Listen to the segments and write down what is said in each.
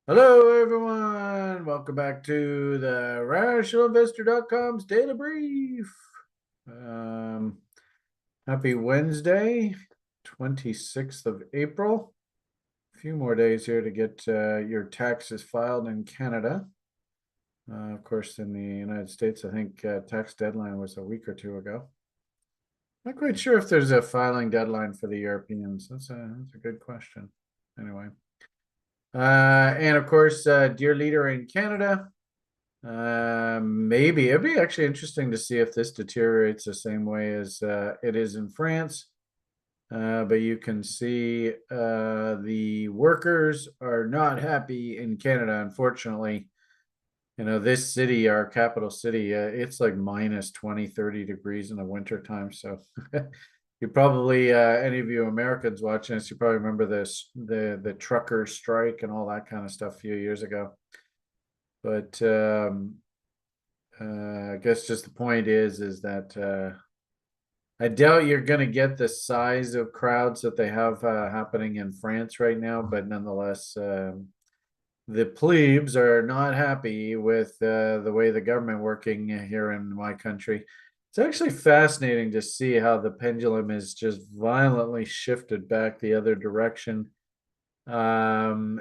Hello, everyone. Welcome back to the RationalInvestor.com's Daily Brief. Um, Happy Wednesday, 26th of April. A few more days here to get your taxes filed in Canada. Of course, in the United States, I think tax deadline was a week or two ago. Not quite sure if there's a filing deadline for the Europeans. That's a good question. Anyway. And of course, dear leader in Canada. Maybe it'd be actually interesting to see if this deteriorates the same way as it is in France. But you can see the workers are not happy in Canada, unfortunately. This city, our capital city, it's like minus 20, 30 degrees in the winter time. So you probably, any of you Americans watching this, you probably remember the trucker strike and all that kind of stuff a few years ago. But I guess just the point is that I doubt you're going to get the size of crowds that they have happening in France right now, but nonetheless, the plebes are not happy with the way the government working here in my country. It's actually fascinating to see how the pendulum is just violently shifted back the other direction. There's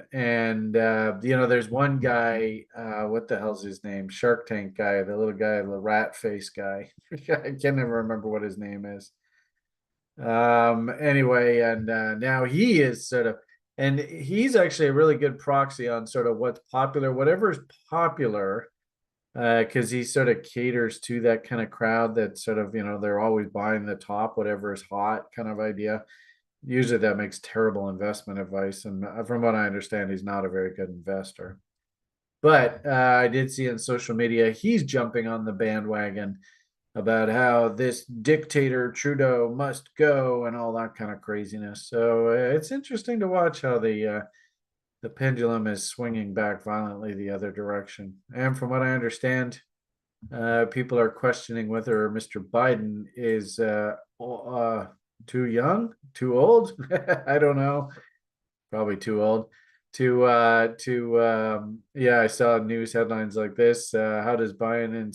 one guy, what the hell's his name? Shark Tank guy, the little guy, the rat face guy. I can't even remember what his name is. Anyway, and now he is and he's actually a really good proxy on sort of what's popular, whatever's popular, because he sort of caters to that kind of crowd that sort of, they're always buying the top, whatever is hot kind of idea. Usually that makes terrible investment advice. And from what I understand, he's not a very good investor. But I did see on social media, he's jumping on the bandwagon about how this dictator Trudeau must go and all that kind of craziness. So it's interesting to watch how the pendulum is swinging back violently the other direction. And from what I understand, people are questioning whether Mr. Biden is too young, too old. I don't know. Probably too old yeah, I saw news headlines like this. How does Biden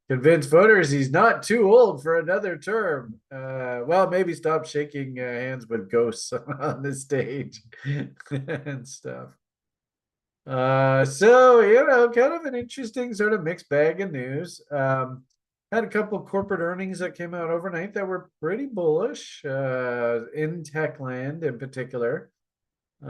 convince voters he's not too old for another term? Well, maybe stop shaking hands with ghosts on the stage and stuff. Kind of an interesting sort of mixed bag of news. Had a couple of corporate earnings that came out overnight that were pretty bullish, in tech land in particular. It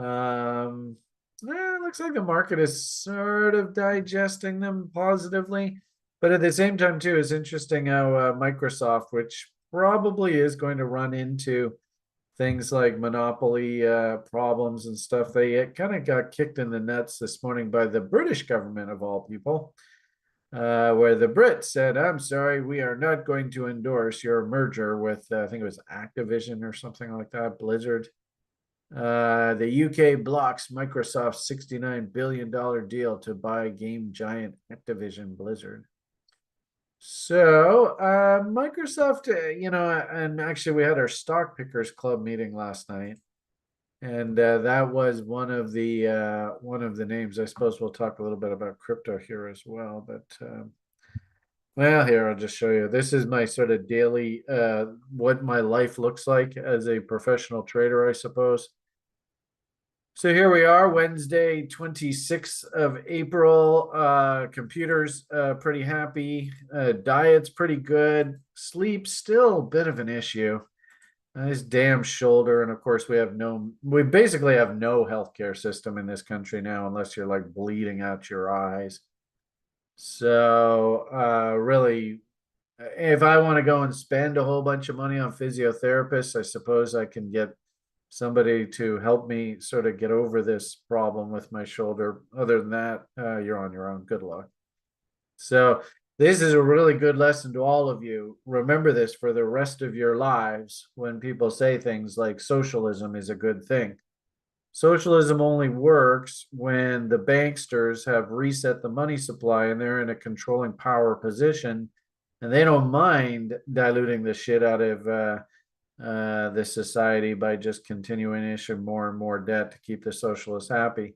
looks like the market is sort of digesting them positively, but at the same time, too, it's interesting how Microsoft, which probably is going to run into things like monopoly problems and stuff. They kind of got kicked in the nuts this morning by the British government, of all people, where the Brits said, I'm sorry, we are not going to endorse your merger with, I think it was Activision or something like that, Blizzard. The UK blocks Microsoft's $69 billion deal to buy game giant Activision Blizzard. So, Microsoft, and actually we had our stock pickers club meeting last night, and that was one of the names. I suppose we'll talk a little bit about crypto here as well, but well, here I'll just show you. This is my sort of daily, what my life looks like as a professional trader, I suppose. So here we are, Wednesday, 26th of April. Computers pretty happy. Diet's pretty good. Sleep still a bit of an issue. This damn shoulder, and of course we basically have no healthcare system in this country now, unless you're like bleeding out your eyes. So really, if I want to go and spend a whole bunch of money on physiotherapists, I suppose I can get somebody to help me sort of get over this problem with my shoulder. Other than that, you're on your own. Good luck. So this is a really good lesson to all of you. Remember this for the rest of your lives when people say things like socialism is a good thing. Socialism only works when the banksters have reset the money supply and they're in a controlling power position, and they don't mind diluting the shit out of the society by just continuing to issue more and more debt to keep the socialists happy.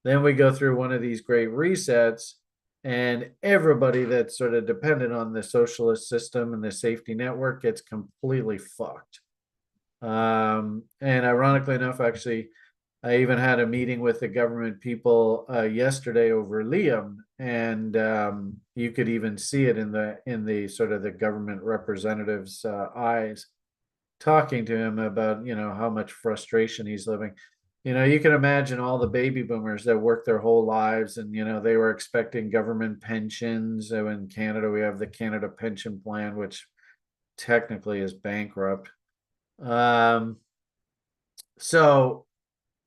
Then we go through one of these great resets, and everybody that's sort of dependent on the socialist system and the safety network gets completely fucked. And ironically enough, actually, I even had a meeting with the government people yesterday over Liam, and you could even see it in the sort of the government representatives' eyes, talking to him about how much frustration he's living. You can imagine all the baby boomers that worked their whole lives, and they were expecting government pensions. So in Canada, we have the Canada Pension Plan, which technically is bankrupt. So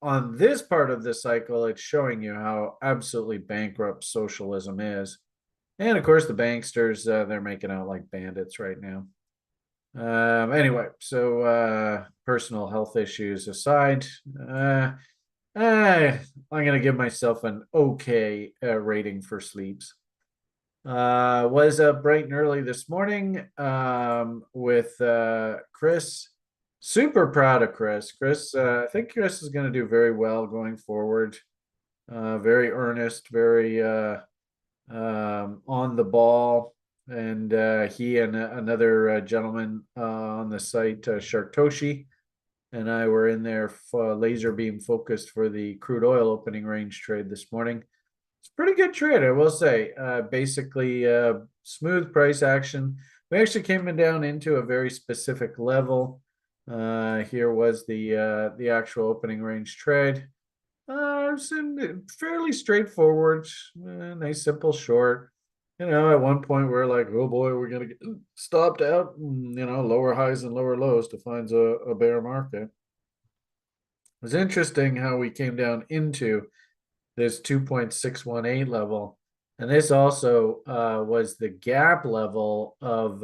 on this part of the cycle, it's showing you how absolutely bankrupt socialism is. And of course, the banksters, they're making out like bandits right now. Anyway, so personal health issues aside, I'm going to give myself an okay rating for sleeps. Was up bright and early this morning with Chris. Super proud of Chris. I think Chris is going to do very well going forward. Very earnest, very on the ball. And he and another gentleman on the site, Sharktoshi, and I were in there laser beam focused for the crude oil opening range trade this morning. It's a pretty good trade, I will say. Basically, smooth price action. We actually came down into a very specific level. Here was the actual opening range trade. Fairly straightforward, nice simple short. At one point we're like, oh boy, we're gonna get stopped out, lower highs and lower lows defines a bear market. It was interesting how we came down into this 2.618 level, and this also was the gap level of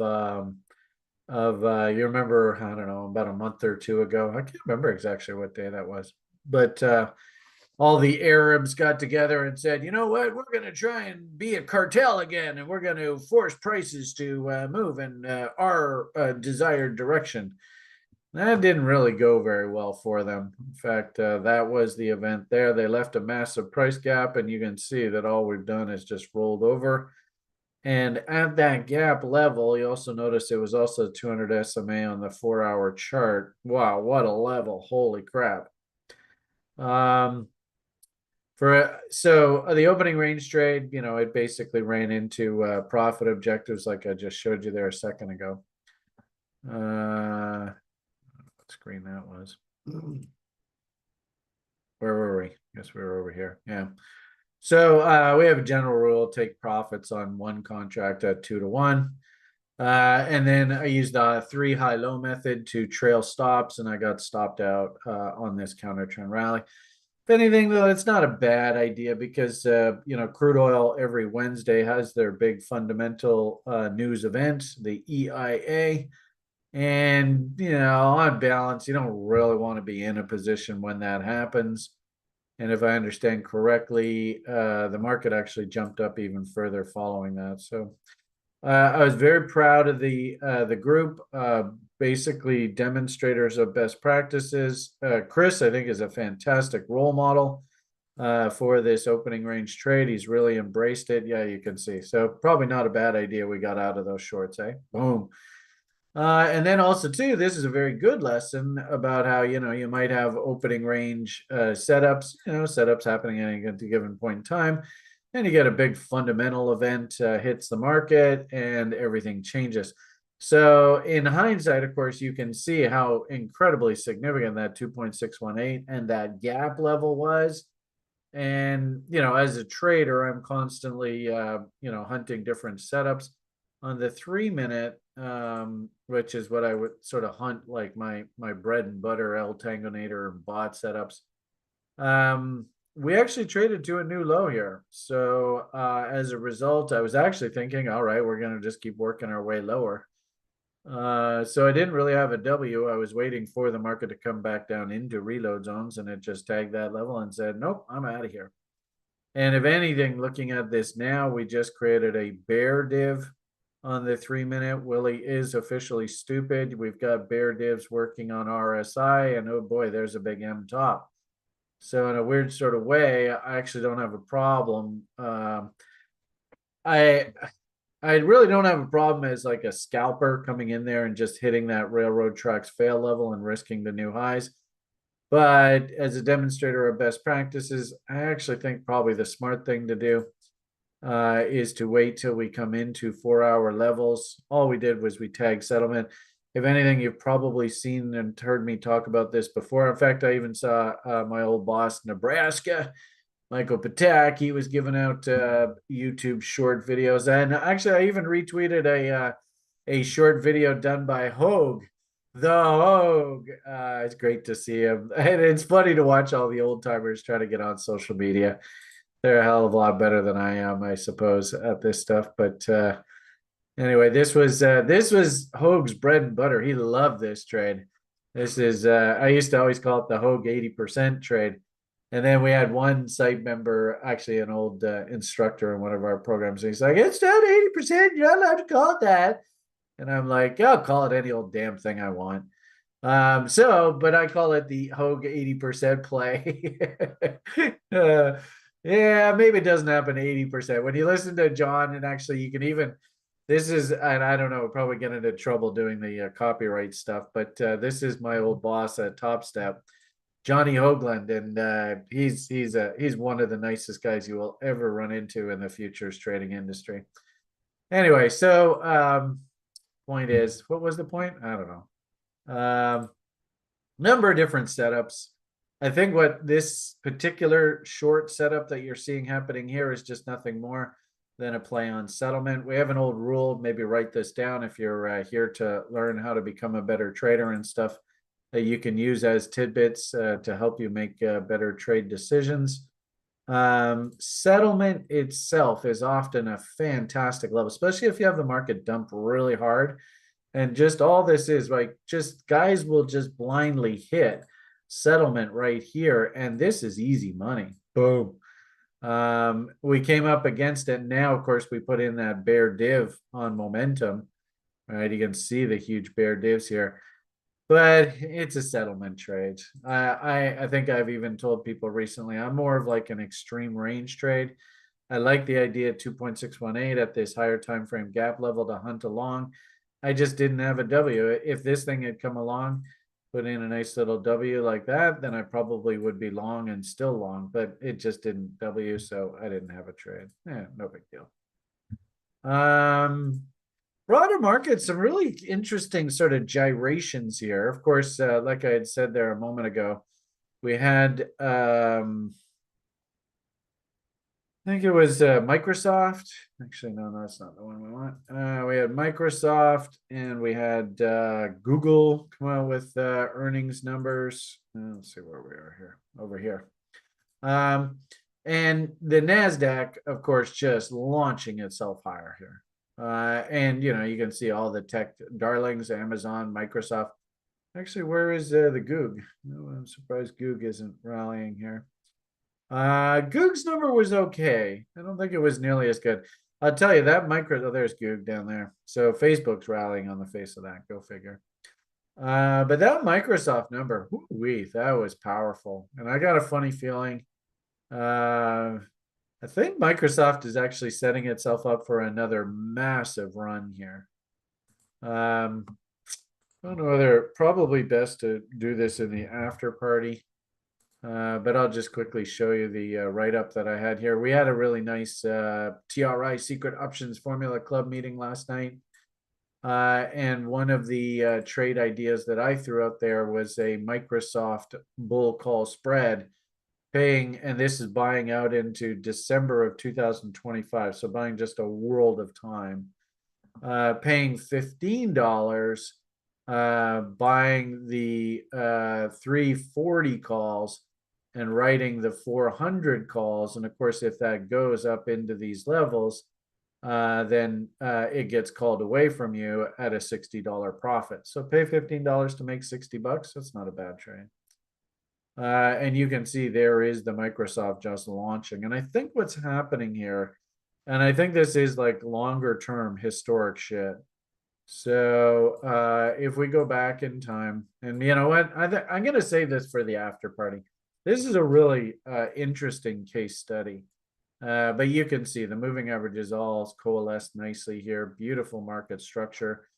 you remember, I don't know, about a month or two ago. I can't remember exactly what day that was, but all the Arabs got together and said, you know what, we're going to try and be a cartel again, and we're going to force prices to move in our desired direction. That didn't really go very well for them. In fact, that was the event there. They left a massive price gap, and you can see that all we've done is just rolled over. And at that gap level, you also notice it was also 200 SMA on the 4-hour chart. Wow, what a level. Holy crap. So the opening range trade, it basically ran into profit objectives like I just showed you there a second ago. What screen that was. Where were we? Guess we were over here. Yeah. So we have a general rule: take profits on one contract at 2 to 1. And then I used the 3 high-low method to trail stops, and I got stopped out on this counter trend rally. If anything, though, it's not a bad idea because, crude oil every Wednesday has their big fundamental news event, the EIA. And, on balance, you don't really want to be in a position when that happens. And if I understand correctly, the market actually jumped up even further following that. So I was very proud of the group, basically demonstrators of best practices. Chris, I think, is a fantastic role model for this opening range trade. He's really embraced it. Yeah, you can see. So probably not a bad idea we got out of those shorts, eh? Boom. And then also too, this is a very good lesson about how, you might have opening range setups, setups happening at a given point in time. And you get a big fundamental event hits the market and everything changes. So in hindsight, of course, you can see how incredibly significant that 2.618 and that gap level was. And, as a trader, I'm constantly, hunting different setups. On the 3-minute, which is what I would sort of hunt, like my bread and butter L Tangonator bot setups. We actually traded to a new low here. So as a result, I was actually thinking, all right, we're going to just keep working our way lower. So I didn't really have a W. I was waiting for the market to come back down into reload zones, and it just tagged that level and said, nope, I'm out of here. And if anything, looking at this now, we just created a bear div on the 3-minute. Willie is officially stupid. We've got bear divs working on RSI, and oh boy, there's a big M top. So in a weird sort of way, I actually don't have a problem. I I really don't have a problem as like a scalper coming in there and just hitting that railroad tracks fail level and risking the new highs. But as a demonstrator of best practices, I actually think probably the smart thing to do is to wait till we come into 4-hour levels. All we did was we tagged settlement. If anything, you've probably seen and heard me talk about this before. In fact, I even saw my old boss, Nebraska, Michael Patak. He was giving out YouTube short videos, and actually, I even retweeted a short video done by Hogue, the Hogue. It's great to see him, and it's funny to watch all the old timers try to get on social media. They're a hell of a lot better than I am, I suppose, at this stuff. But anyway, this was Hogue's bread and butter. He loved this trade. This is I used to always call it the Hogue 80% trade. And then we had one site member, actually an old instructor in one of our programs. And he's like, it's not 80%. You're not allowed to call it that. And I'm like, I'll call it any old damn thing I want. But I call it the Hogue 80% play. Yeah, maybe it doesn't happen 80%. When you listen to John, and actually you can even, this is, and I don't know, we'll probably get into trouble doing the copyright stuff, but this is my old boss at Top Step, Johnny Hoagland, and he's one of the nicest guys you will ever run into in the futures trading industry. Anyway, so point is, what was the point? I don't know. Number of different setups. I think what this particular short setup that you're seeing happening here is just nothing more than a play on settlement. We have an old rule, maybe write this down if you're here to learn how to become a better trader and stuff that you can use as tidbits to help you make better trade decisions. Settlement itself is often a fantastic level, especially if you have the market dump really hard. And just all this is like, just guys will just blindly hit settlement right here. And this is easy money. Boom. We came up against it. Now, of course, we put in that bear div on momentum, right? You can see the huge bear divs here, but it's a settlement trade. I think I've even told people recently, I'm more of like an extreme range trade. I like the idea of 2.618 at this higher time frame gap level to hunt along. I just didn't have a W. If this thing had come along, put in a nice little W like that, then I probably would be long and still long, but it just didn't W, so I didn't have a trade. Yeah, no big deal. Broader market, some really interesting sort of gyrations here. Of course, like I had said there a moment ago, we had I think it was Microsoft. Actually, no, that's not the one we want. We had Microsoft and we had Google come out with earnings numbers. Let's see where we are here. Over here. And the NASDAQ, of course, just launching itself higher here. And, you know, you can see all the tech darlings, Amazon, Microsoft. Actually, where is the Goog? No, I'm surprised Goog isn't rallying here. Goog's number was okay. I don't think it was nearly as good. I'll tell you that there's Goog down there. So Facebook's rallying on the face of that. Go figure. But that Microsoft number, that was powerful. And I got a funny feeling. I think Microsoft is actually setting itself up for another massive run here. I don't know whether probably best to do this in the after party. But I'll just quickly show you the write-up that I had here. We had a really nice TRI Secret Options Formula Club meeting last night. And one of the trade ideas that I threw out there was a Microsoft bull call spread paying, and this is buying out into December of 2025. So buying just a world of time, paying $15, buying the 340 calls and writing the 400 calls. And of course, if that goes up into these levels, then it gets called away from you at a $60 profit. So pay $15 to make $60. That's not a bad trade. And you can see there is the Microsoft just launching. And I think what's happening here And I think this is like longer term historic shit. So if we go back in time, and you know what, I'm gonna say this for the after party. This is a really interesting case study. But you can see the moving averages all coalesced nicely here. Beautiful market structure.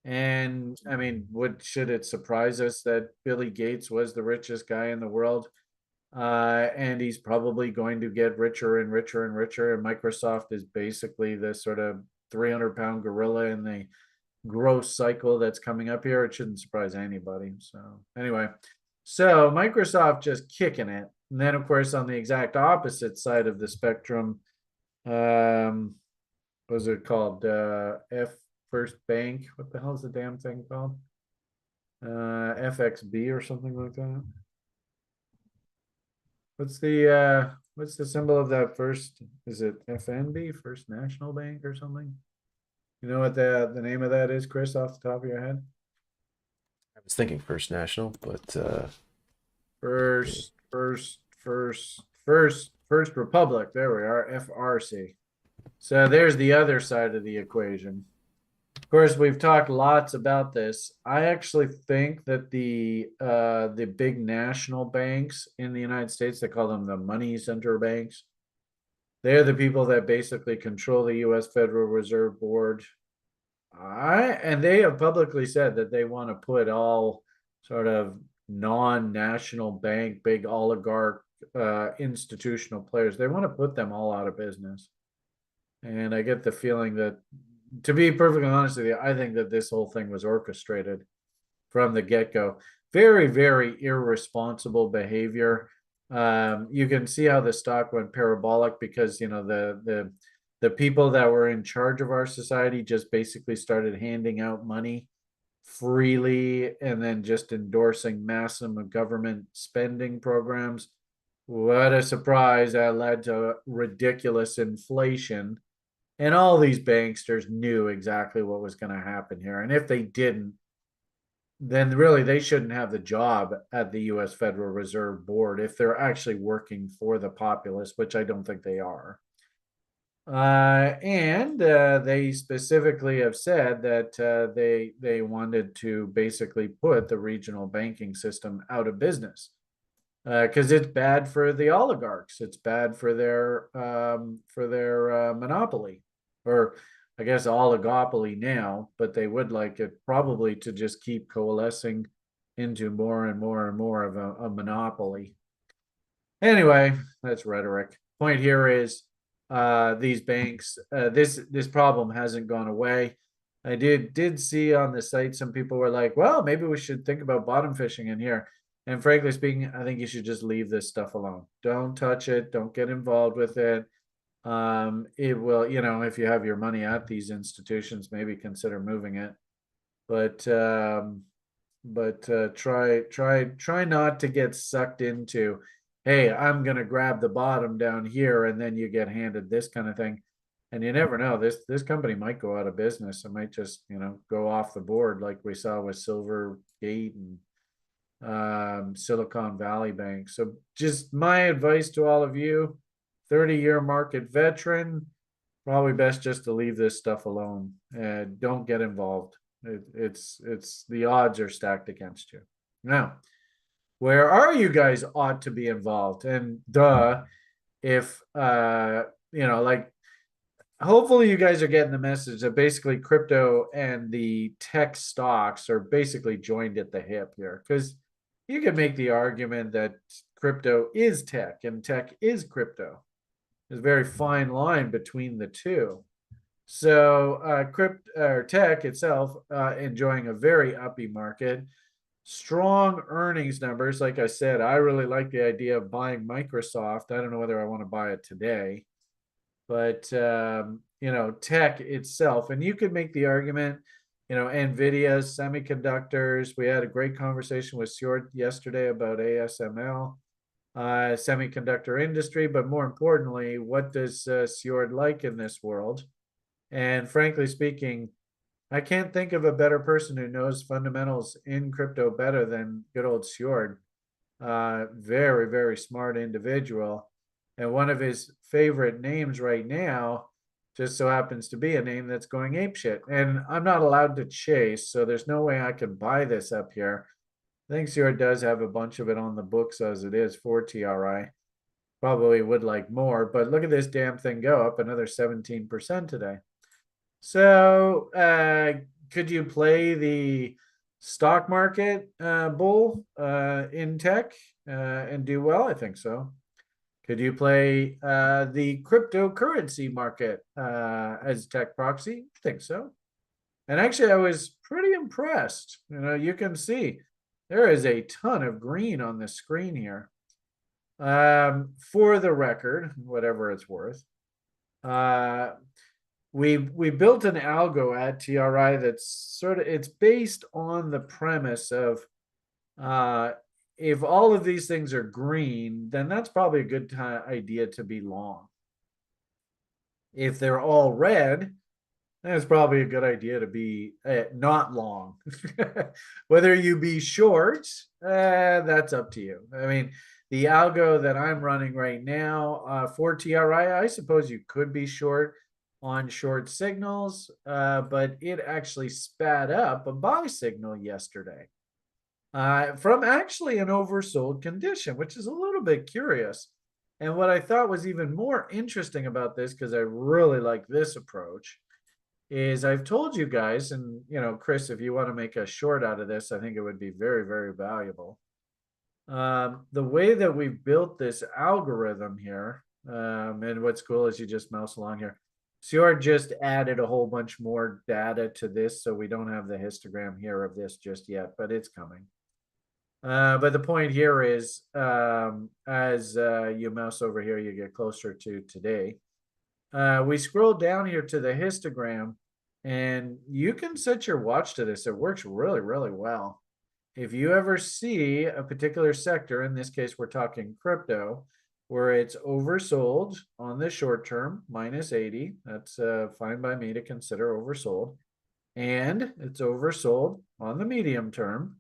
And I mean, what should it surprise us that Billy Gates was the richest guy in the world? And he's probably going to get richer and richer and richer. And Microsoft is basically the sort of 300-pound gorilla in the growth cycle that's coming up here. It shouldn't surprise anybody. So anyway, so Microsoft just kicking it. And then of course on the exact opposite side of the spectrum, what was it called? F First Bank. What the hell is the damn thing called? FXB or something like that. What's the symbol of that first? Is it FNB, First National Bank or something? You know what the name of that is, Chris, off the top of your head? I was thinking First National, but First Republic. There we are, FRC. So there's the other side of the equation. Of course, we've talked lots about this. I actually think that the big national banks in the United States, they call them the money center banks. They're the people that basically control the U.S. Federal Reserve Board. And they have publicly said that they want to put all sort of non-national bank, big oligarch, institutional players. They want to put them all out of business. And I get the feeling that, to be perfectly honest with you, I think that this whole thing was orchestrated from the get-go. Very, very irresponsible behavior. You can see how the stock went parabolic because you know the people that were in charge of our society just basically started handing out money freely and then just endorsing massive government spending programs. What a surprise! That led to ridiculous inflation. And all these banksters knew exactly what was going to happen here. And if they didn't, then really they shouldn't have the job at the US Federal Reserve Board if they're actually working for the populace, which I don't think they are. And they specifically have said that they wanted to basically put the regional banking system out of business because it's bad for the oligarchs. It's bad for their monopoly, or I guess oligopoly now. But they would like it probably to just keep coalescing into more and more and more of a monopoly. Anyway, that's rhetoric. Point here is these banks. This problem hasn't gone away. I did see on the site some people were like, well, maybe we should think about bottom fishing in here. And frankly speaking, I think you should just leave this stuff alone. Don't touch it. Don't get involved with it. It will, you know, if you have your money at these institutions, maybe consider moving it. But try not to get sucked into, hey, I'm gonna grab the bottom down here, and then you get handed this kind of thing. And you never know. This company might go out of business. It might just, you know, go off the board like we saw with Silvergate and Silicon Valley Bank. So just my advice to all of you, 30-year market veteran, probably best just to leave this stuff alone. Don't get involved. It's the odds are stacked against you. Now, where are you guys ought to be involved? And if you know, like hopefully you guys are getting the message that basically crypto and the tech stocks are basically joined at the hip here, because you can make the argument that crypto is tech and tech is crypto. There's a very fine line between the two. So tech itself enjoying a very uppy market, strong earnings numbers. Like I said, I really like the idea of buying Microsoft. I don't know whether I want to buy it today, but you know, tech itself, and you could make the argument, you know, Nvidia, semiconductors. We had a great conversation with Stuart yesterday about ASML, semiconductor industry, but more importantly, what does Stuart like in this world? And frankly speaking, I can't think of a better person who knows fundamentals in crypto better than good old Stuart. Very, very smart individual. And one of his favorite names right now just so happens to be a name that's going apeshit. And I'm not allowed to chase, so there's no way I can buy this up here. I think CR does have a bunch of it on the books as it is for TRI. Probably would like more, but look at this damn thing go up another 17% today. So could you play the stock market bull in tech and do well? I think so. Could you play the cryptocurrency market as tech proxy? I think so. And actually, I was pretty impressed. You can see there is a ton of green on the screen here. For the record, whatever it's worth, we built an algo at TRI that's it's based on the premise of if all of these things are green, then that's probably a good idea to be long. If they're all red, then it's probably a good idea to be not long. Whether you be short, that's up to you. I mean, the algo that I'm running right now for TRI, I suppose you could be short on short signals, but it actually spat up a buy signal yesterday from actually an oversold condition, which is a little bit curious. And what I thought was even more interesting about this, because I really like this approach, is I've told you guys, and Chris, if you want to make a short out of this, I think it would be very, very valuable. The way that we've built this algorithm here, and what's cool is you just mouse along here. CR just added a whole bunch more data to this, so we don't have the histogram here of this just yet, but it's coming. But the point here is, as you mouse over here, you get closer to today. We scroll down here to the histogram, and you can set your watch to this. It works really, really well. If you ever see a particular sector, in this case, we're talking crypto, where it's oversold on the short term, minus 80, that's fine by me to consider oversold, and it's oversold on the medium term,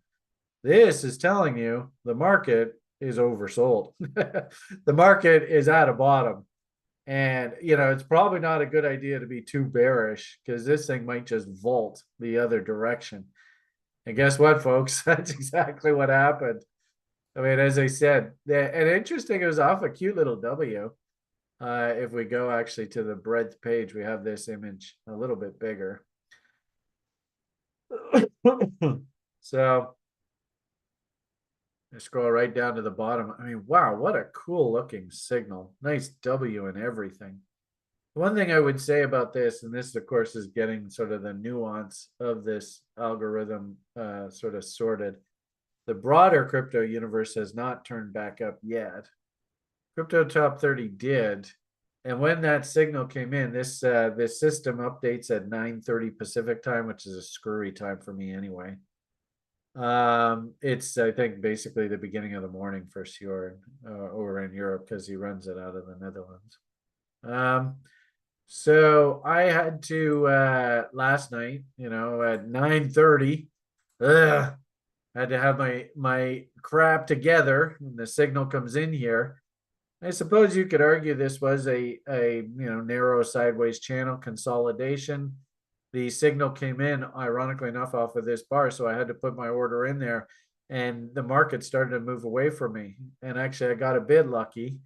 this is telling you the market is oversold. The market is at a bottom. And, it's probably not a good idea to be too bearish because this thing might just vault the other direction. And guess what, folks? That's exactly what happened. I mean, as I said, and interesting, it was off a cute little W. If we go actually to the breadth page, we have this image a little bit bigger. So I scroll right down to the bottom. I mean, wow, what a cool looking signal. Nice W and everything. One thing I would say about this, and this, of course, is getting sort of the nuance of this algorithm sort of sorted. The broader crypto universe has not turned back up yet. Crypto top 30 did. And when that signal came in, this system updates at 9:30 Pacific time, which is a screwy time for me anyway. It's, I think, basically the beginning of the morning for Sjorn over in Europe because he runs it out of the Netherlands. So I had to last night, at 9:30, had to have my crap together and the signal comes in here. I suppose you could argue this was a narrow sideways channel consolidation. The signal came in, ironically enough, off of this bar, so I had to put my order in there, and the market started to move away from me. And actually, I got a bit lucky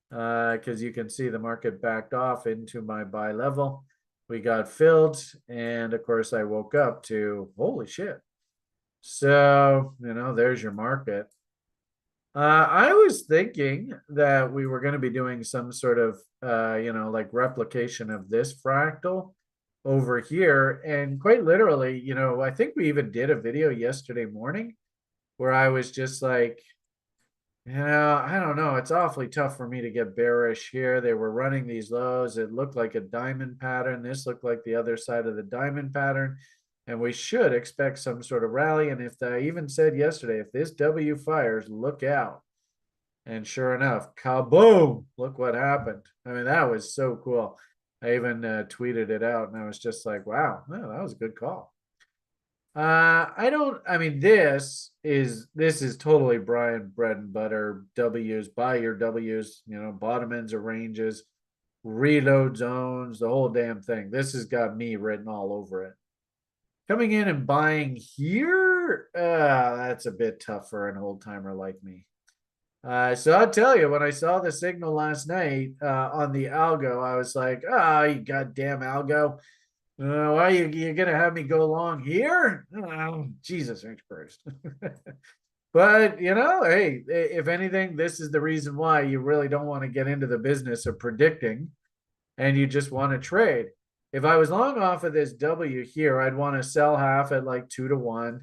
because you can see the market backed off into my buy level. We got filled, and of course, I woke up to holy shit. So, there's your market. I was thinking that we were going to be doing some sort of, like replication of this fractal over here. And quite literally, I think we even did a video yesterday morning where I was just like, I don't know. It's awfully tough for me to get bearish here. They were running these lows. It looked like a diamond pattern. This looked like the other side of the diamond pattern. And we should expect some sort of rally. And if I even said yesterday, if this W fires, look out. And sure enough, kaboom, look what happened. I mean, that was so cool. I even tweeted it out and I was just like, wow, that was a good call. I mean, this is totally Brian bread and butter W's, buy your W's, bottom ends or ranges. reload zones, the whole damn thing. This has got me written all over it. Coming in and buying here, that's a bit tough for an old timer like me. So I'll tell you, when I saw the signal last night on the algo, I was like, "Ah, you goddamn algo! Why you gonna have me go long here? Oh, Jesus Christ!" But hey, if anything, this is the reason why you really don't want to get into the business of predicting, and you just want to trade. If I was long off of this W here, I'd want to sell half at like 2-1,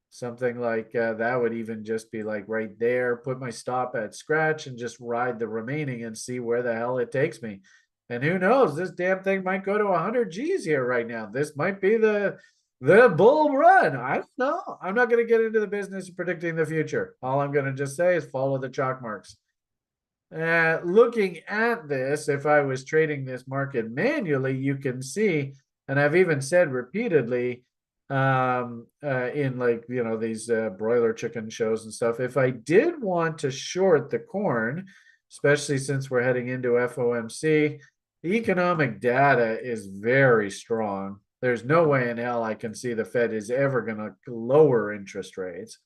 something like that would even just be like right there, put my stop at scratch and just ride the remaining and see where the hell it takes me. And who knows, this damn thing might go to 100 G's here right now. This might be the bull run. I don't know. I'm not going to get into the business of predicting the future. All I'm going to just say is follow the chalk marks. Looking at this, if I was trading this market manually, you can see, and I've even said repeatedly in like, these broiler chicken shows and stuff, if I did want to short the corn, especially since we're heading into FOMC, the economic data is very strong. There's no way in hell I can see the Fed is ever going to lower interest rates.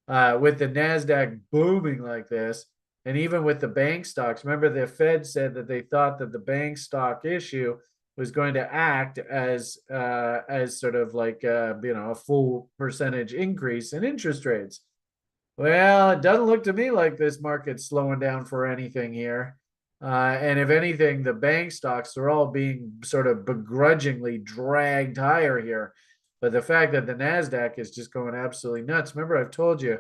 With the NASDAQ booming like this, and even with the bank stocks, remember the Fed said that they thought that the bank stock issue was going to act as sort of like a full percentage increase in interest rates. Well, it doesn't look to me like this market's slowing down for anything here. And if anything, the bank stocks are all being sort of begrudgingly dragged higher here. But the fact that the NASDAQ is just going absolutely nuts. Remember, I've told you,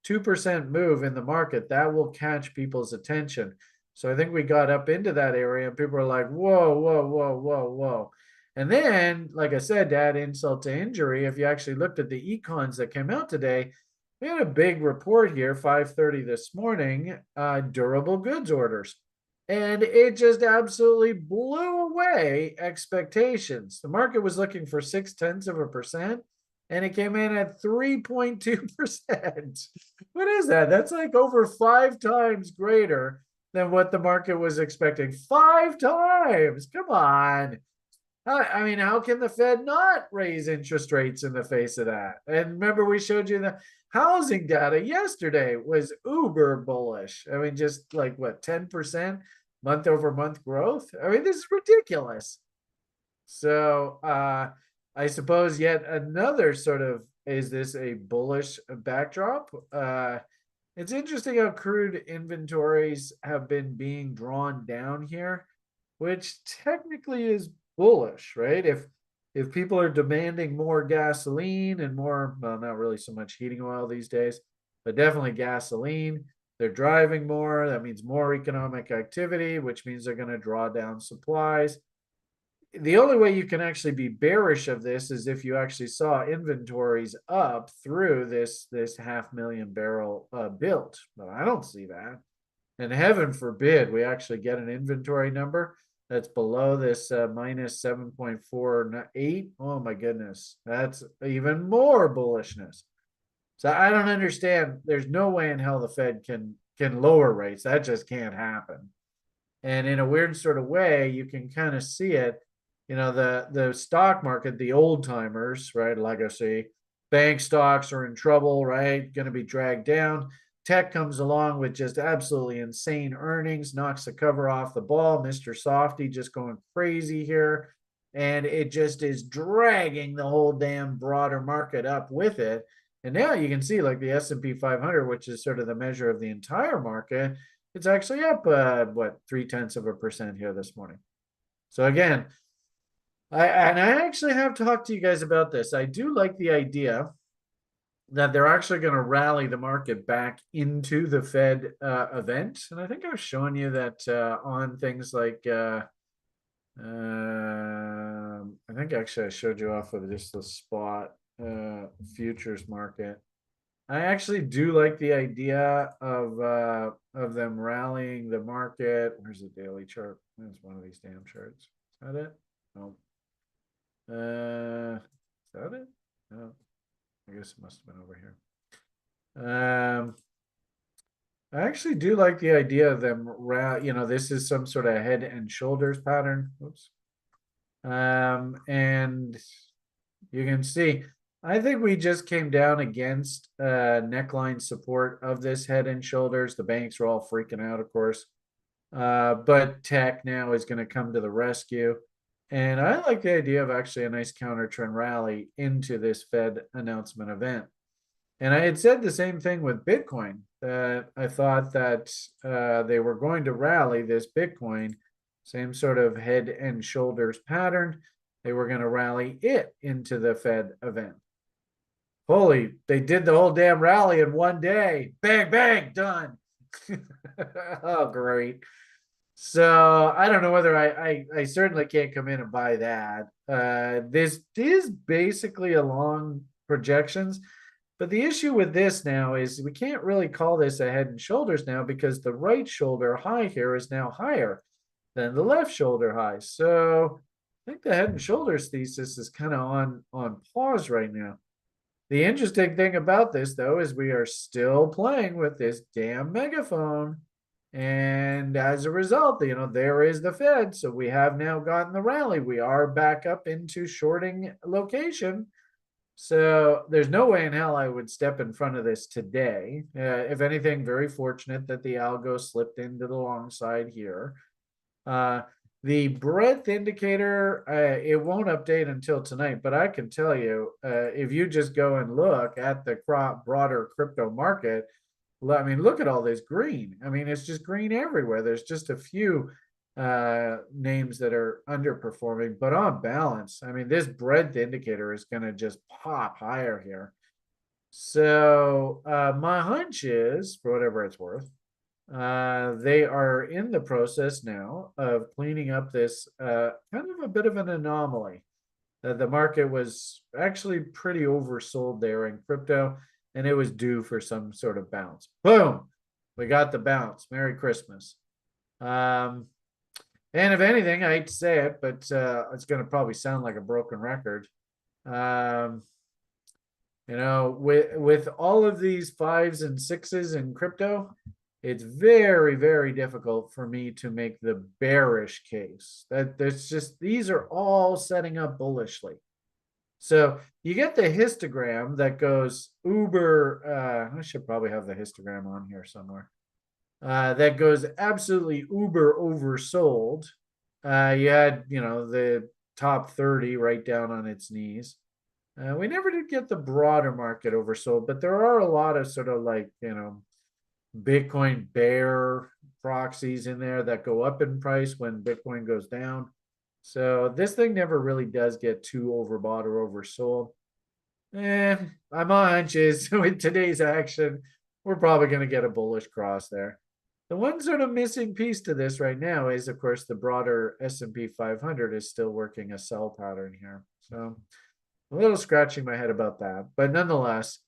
2% move in the market, that will catch people's attention. So I think we got up into that area and people are like, whoa, whoa, whoa, whoa, whoa. And then, like I said, to add insult to injury, if you actually looked at the econs that came out today, we had a big report here, 5:30 this morning, durable goods orders. And it just absolutely blew away expectations. The market was looking for 0.6%, and it came in at 3.2%. What is that? That's like over 5 times greater than what the market was expecting. 5 times. Come on. I mean, how can the Fed not raise interest rates in the face of that? And remember, we showed you the housing data yesterday was uber bullish. I mean, just like what, 10% month over month growth? I mean, this is ridiculous. So I suppose yet another sort of, is this a bullish backdrop? It's interesting how crude inventories have been being drawn down here, which technically is bullish, right? If people are demanding more gasoline and more, well, not really so much heating oil these days, but definitely gasoline, they're driving more. That means more economic activity, which means they're going to draw down supplies. The only way you can actually be bearish of this is if you actually saw inventories up through this 500,000 barrel build, but I don't see that. And heaven forbid we actually get an inventory number that's below this minus 7.48. Oh my goodness, that's even more bullishness. So I don't understand. There's no way in hell the Fed can lower rates. That just can't happen. And in a weird sort of way, you can kind of see it. The stock market, the old timers, right? Legacy bank stocks are in trouble, right? Going to be dragged down. Tech comes along with just absolutely insane earnings, knocks the cover off the ball. Mr. Softy just going crazy here. And it just is dragging the whole damn broader market up with it. And now you can see like the S&P 500, which is sort of the measure of the entire market, it's actually up, 0.3% here this morning. So again, I actually have talked to you guys about this. I do like the idea that they're actually going to rally the market back into the Fed event. And I think I've shown you that on things like, I think actually I showed you off with just the spot futures market. I actually do like the idea of them rallying the market. Where's the daily chart? There's one of these damn charts. Is that it? No. Is that it? No. I guess it must have been over here. I actually do like the idea of them, this is some sort of head and shoulders pattern. Oops. And you can see, I think we just came down against neckline support of this head and shoulders. The banks were all freaking out, of course. But tech now is going to come to the rescue. And I like the idea of actually a nice counter trend rally into this Fed announcement event. And I had said the same thing with Bitcoin, that I thought that they were going to rally this Bitcoin, same sort of head and shoulders pattern. They were going to rally it into the Fed event. Holy, they did the whole damn rally in one day. Bang, bang, done. Oh, great. So I don't know whether I certainly can't come in and buy that. This is basically a long projections, but the issue with this now is we can't really call this a head and shoulders now because the right shoulder high here is now higher than the left shoulder high. So I think the head and shoulders thesis is kind of on pause right now. The interesting thing about this, though, is we are still playing with this damn megaphone. And as a result, there is the Fed. So we have now gotten the rally. We are back up into shorting location. So there's no way in hell I would step in front of this today. If anything, very fortunate that the algo slipped into the long side here. The breadth indicator, it won't update until tonight, but I can tell you, if you just go and look at the broader crypto market, I mean, look at all this green. I mean, it's just green everywhere. There's just a few names that are underperforming, but on balance, I mean, this breadth indicator is going to just pop higher here. So my hunch is, for whatever it's worth, they are in the process now of cleaning up this kind of a bit of an anomaly. The market was actually pretty oversold there in crypto, and it was due for some sort of bounce. Boom! We got the bounce. Merry Christmas. And if anything, I hate to say it, but it's going to probably sound like a broken record. With all of these 5s and 6s in crypto, it's very, very difficult for me to make the bearish case. That's just, these are all setting up bullishly. So you get the histogram that goes uber, I should probably have the histogram on here somewhere. That goes absolutely uber oversold. You had, the top 30 right down on its knees. We never did get the broader market oversold, but there are a lot of sort of like, Bitcoin bear proxies in there that go up in price when Bitcoin goes down. So this thing never really does get too overbought or oversold. And my hunch is with today's action, we're probably going to get a bullish cross there. The one sort of missing piece to this right now is, of course, the broader S&P 500 is still working a sell pattern here. So a little scratching my head about that. But nonetheless,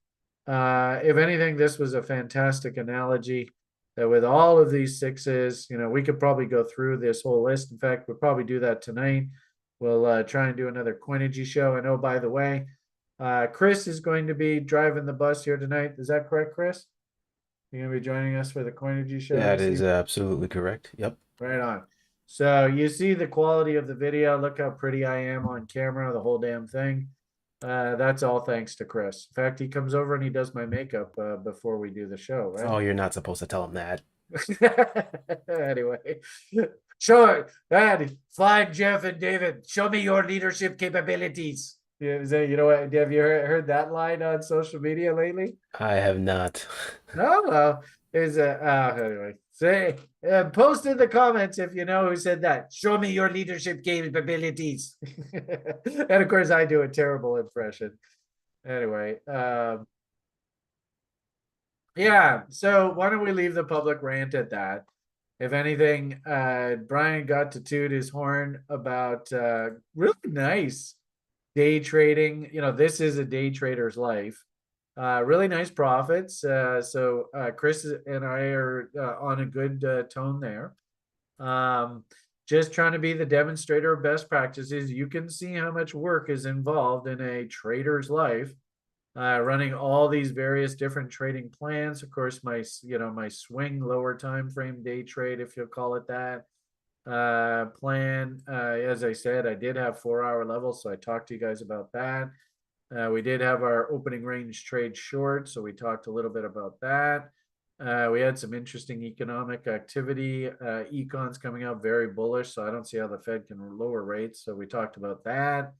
if anything, this was a fantastic analogy that with all of these 6s, we could probably go through this whole list. In fact, we'll probably do that tonight. We'll try and do another Coinigy show. And oh, by the way, Chris is going to be driving the bus here tonight. Is that correct, Chris? You're going to be joining us for the Coinigy show? That is absolutely correct. Yep. Right on. So you see the quality of the video. Look how pretty I am on camera, the whole damn thing. That's all thanks to Chris. In fact, he comes over and he does my makeup before we do the show, right? Oh, you're not supposed to tell him that. Anyway, sure. Fine, Jeff and David. Show me your leadership capabilities. Yeah, what? Have you heard that line on social media lately? I have not. No, well, anyway. Say, post in the comments if you know who said that. Show me your leadership capabilities. And of course, I do a terrible impression. Anyway, yeah. So why don't we leave the public rant at that? If anything, Brian got to toot his horn about really nice day trading. This is a day trader's life. Really nice profits. So Chris and I are on a good tone there. Just trying to be the demonstrator of best practices. You can see how much work is involved in a trader's life. running all these various different trading plans. Of course, my swing lower time frame day trade, if you'll call it that, plan. As I said, I did have 4-hour levels, so I talked to you guys about that. We did have our opening range trade short, so we talked a little bit about that. We had some interesting economic activity. Econs coming out very bullish, so I don't see how the Fed can lower rates. So we talked about that.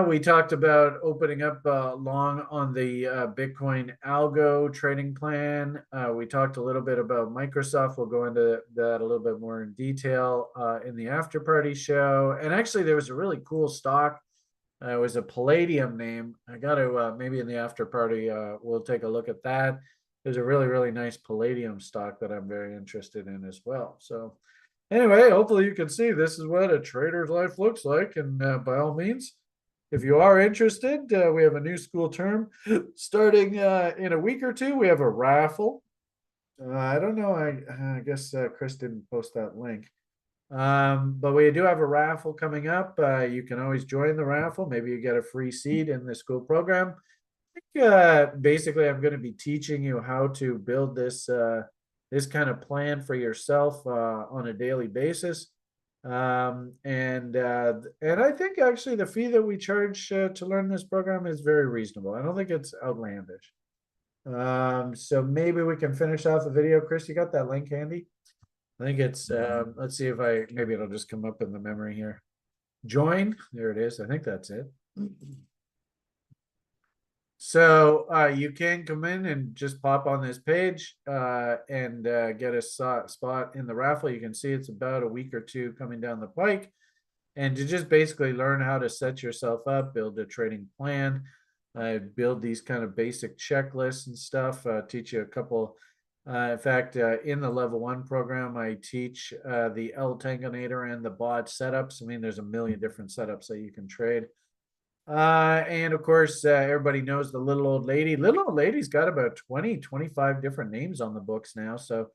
We talked about opening up long on the Bitcoin algo trading plan. We talked a little bit about Microsoft. We'll go into that a little bit more in detail in the after party show. And actually, there was a really cool stock. It was a Palladium name. I got to maybe in the after party, we'll take a look at that. There's a really, really nice Palladium stock that I'm very interested in as well. So anyway, hopefully you can see this is what a trader's life looks like. And by all means, if you are interested, we have a new school term starting in a week or two. We have a raffle. I don't know. I guess Chris didn't post that link. But we do have a raffle coming up. You can always join the raffle. Maybe you get a free seat in the school program. Basically, I'm going to be teaching you how to build this this kind of plan for yourself on a daily basis. And I think actually the fee that we charge to learn this program is very reasonable. I don't think it's outlandish. So maybe we can finish off the video. Chris, you got that link handy? I think it's let's see if maybe it'll just come up in the memory here. Join, there it is. I think that's it. So you can come in and just pop on this page and get a spot in the raffle. You can see it's about a week or two coming down the pike. And to just basically learn how to set yourself up, build a trading plan, build these kind of basic checklists and stuff, teach you a couple. In fact, in the level 1 program, I teach the L Tangonator and the bot setups. I mean, there's a million different setups that you can trade. And of course, everybody knows the little old lady. Little old lady's got about 20, 25 different names on the books now. So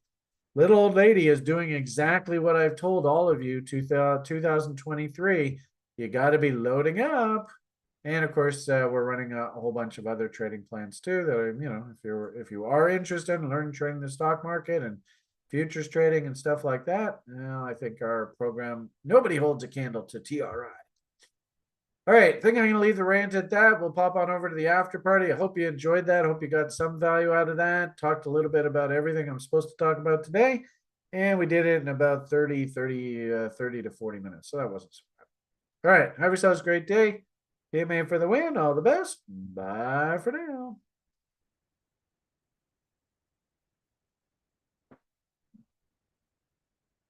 little old lady is doing exactly what I've told all of you 2023. You got to be loading up. And of course, we're running a whole bunch of other trading plans too that are, if you are interested in learning trading the stock market and futures trading and stuff like that, I think our program, nobody holds a candle to TRI. All right, I think I'm going to leave the rant at that. We'll pop on over to the after party. I hope you enjoyed that. I hope you got some value out of that. Talked a little bit about everything I'm supposed to talk about today. And we did it in about 30 to 40 minutes. So that wasn't so bad. All right, have yourselves a great day. Game man for the win. All the best. Bye for now.